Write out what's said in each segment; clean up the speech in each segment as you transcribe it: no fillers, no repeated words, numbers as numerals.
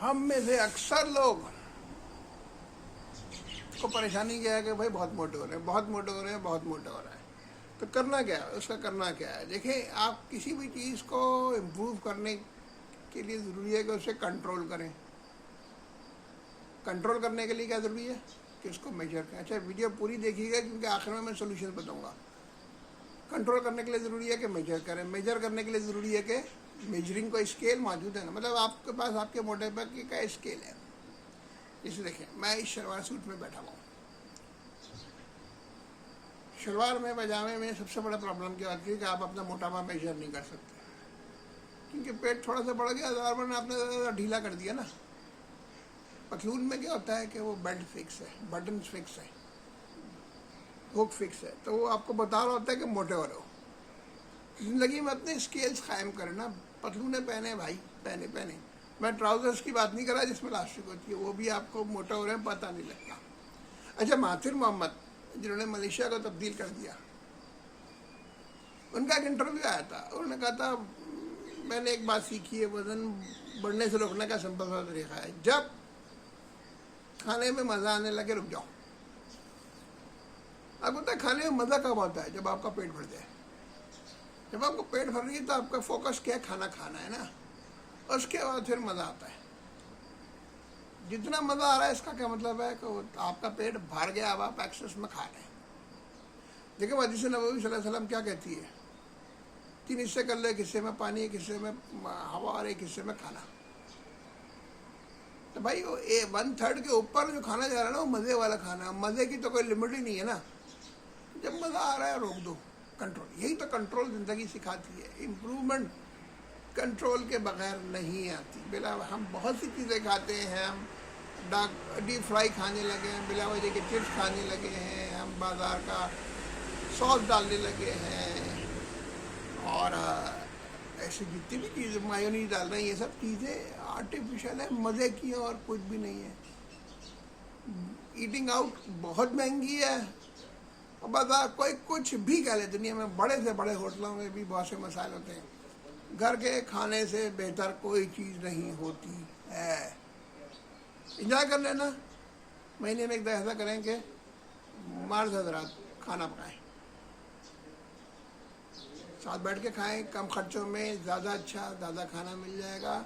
ہم میں سے اکثر لوگ کو پریشانی کیا ہے کہ بھائی بہت موٹے ہو رہے ہیں، بہت موٹے ہو رہے ہیں، بہت موٹے ہو رہے ہیں. تو کرنا کیا ہے؟ اس کا کرنا کیا ہے؟ دیکھیں، آپ کسی بھی چیز کو امپروو کرنے کے لیے ضروری ہے کہ اسے کنٹرول کریں. کنٹرول کرنے کے لیے کیا ضروری ہے؟ کہ اس کو میجر کریں. اچھا، ویڈیو پوری دیکھیے گا کیونکہ آخر میں سولوشن بتاؤں گا. کنٹرول کرنے کے لیے ضروری ہے کہ میجر کریں. میجر کرنے کے لیے ضروری ہے کہ میجرنگ کو اسکیل موجود ہے نا، مطلب آپ کے پاس آپ کے موٹے پے کا اسکیل ہے. جیسے دیکھیں، میں اس شلوار سوٹ میں بیٹھا ہوا ہوں. شلوار میں پاجامے میں سب سے بڑا پرابلم کیا ہوتی ہے کہ آپ اپنا موٹاپا میجر نہیں کر سکتے، کیونکہ پیٹ تھوڑا سا بڑھ گیا تو اور نے آپ نے زیادہ ڈھیلا کر دیا نا. پتلون میں کیا ہوتا ہے کہ وہ بیلٹ فکس ہے، بٹن فکس ہے، ہک فکس ہے، تو وہ آپ کو بتا رہا ہوتا ہے کہ موٹے ہو رہے ہو. زندگی میں اپنے اسکیلز قائم کرنا. پتلونے پہنے بھائی، پہنے. میں ٹراؤزرس کی بات نہیں کر رہا جس میں لاسٹک ہوتی ہے، وہ بھی آپ کو موٹے ہو رہے ہیں پتہ نہیں لگتا. اچھا، مہاتیر محمد جنہوں نے ملیشیا کو تبدیل کر دیا، ان کا ایک انٹرویو آیا تھا. انہوں نے کہا تھا میں نے ایک بات سیکھی ہے، وزن بڑھنے سے روکنے کا سمپل سا طریقہ ہے، جب کھانے میں مزہ آنے لگے رک جاؤ. آپ کو پتہ ہے کھانے میں مزہ کب آتا ہے؟ جب آپ کا پیٹ بھر جائے. جب آپ کو پیٹ بھر رہی ہے تو آپ کا فوکس کیا ہے؟ کھانا ہے نا. اس کے بعد پھر مزہ آتا ہے. جتنا مزہ آ رہا ہے اس کا کیا مطلب ہے کہ آپ کا پیٹ بھر گیا، اب آپ ایکسس میں کھا رہے ہیں. دیکھیں حدیث نبوی صلی اللہ علیہ وسلم کیا کہتی ہے؟ 3 حصے کر لو، ایک حصے میں پانی، ایک حصے میں ہوا اور ایک حصے میں کھانا. تو بھائی وہ 1/3 کے اوپر جو کھانا جا رہا ہے نا وہ مزے والا کھانا. مزے کی تو کوئی لمٹ ہی نہیں ہے نا. جب مزہ آ رہا ہے روک دو. کنٹرول، یہی تو کنٹرول زندگی سکھاتی ہے. امپرومنٹ کنٹرول کے بغیر نہیں آتی. بلا ہم بہت سی چیزیں کھاتے ہیں، ہم ڈیپ فرائی کھانے لگے ہیں، بلا وجہ کے چپس کھانے لگے ہیں، ہم بازار کا سوس ڈالنے لگے ہیں، اور ایسی جتنی بھی چیزیں مایونیز ڈال رہے ہیں، یہ سب چیزیں آرٹیفیشل ہیں، مزے کی ہیں اور کچھ بھی نہیں ہے. ایٹنگ آؤٹ بہت مہنگی ہے. اور بازار کوئی کچھ بھی کہہ لے، دنیا میں بڑے سے بڑے ہوٹلوں میں بھی بہت سے مسائل ہوتے ہیں. گھر کے کھانے سے بہتر کوئی چیز نہیں ہوتی ہے. انجوائے کر لینا. مہینے میں ایک دفعہ ایسا کریں کہ مرد حضرات کھانا پکائیں، ساتھ بیٹھ کے کھائیں، کم خرچوں میں زیادہ اچھا زیادہ کھانا مل جائے گا.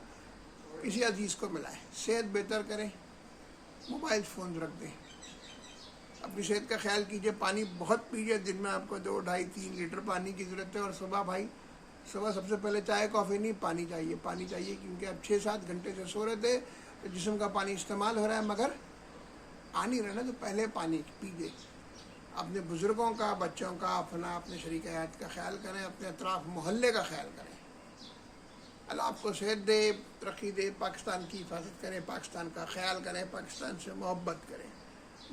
کسی عزیز کو ملائیں، صحت بہتر کریں، موبائل فون رکھ دیں، اپنی صحت کا خیال کیجئے. پانی بہت پیجئے، دن میں آپ کو 2, 2.5, 3 لیٹر پانی کی ضرورت ہے. اور صبح بھائی، صبح سب سے پہلے چائے کافی نہیں، پانی چاہیے کیونکہ اب 6-7 گھنٹے سے سو رہے تھے تو جسم کا پانی استعمال ہو رہا ہے مگر آ نہیں رہا نا. تو پہلے پانی پیجئے. اپنے بزرگوں کا، بچوں کا، اپنے شریک حیات کا خیال کریں، اپنے اطراف محلے کا خیال کریں. اللہ آپ کو صحت دے، ترقی دے. پاکستان کی حفاظت کریں، پاکستان کا خیال کریں، پاکستان سے محبت کریں.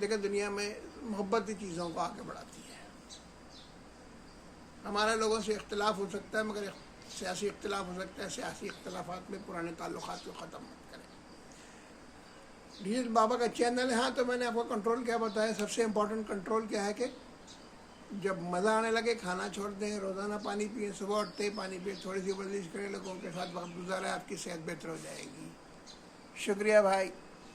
دیکھیں دنیا میں محبت ہی چیزوں کو آگے بڑھاتی ہے. ہمارے لوگوں سے اختلاف ہو سکتا ہے مگر سیاسی اختلاف ہو سکتا ہے. سیاسی اختلافات میں پرانے تعلقات کو ختم مت کریں. ڈیجیٹل بابا کا چینل ہے. ہاں، تو میں نے آپ کو کنٹرول کیا بتایا. سب سے امپورٹنٹ کنٹرول کیا ہے کہ جب مزہ آنے لگے کھانا چھوڑ دیں، روزانہ پانی پئیں، صبح اٹھتے پانی پئیں، تھوڑی سی ورزش کریں، لوگوں کے ساتھ وقت گزاریں، آپ کی صحت بہتر ہو جائے گی. شکریہ بھائی.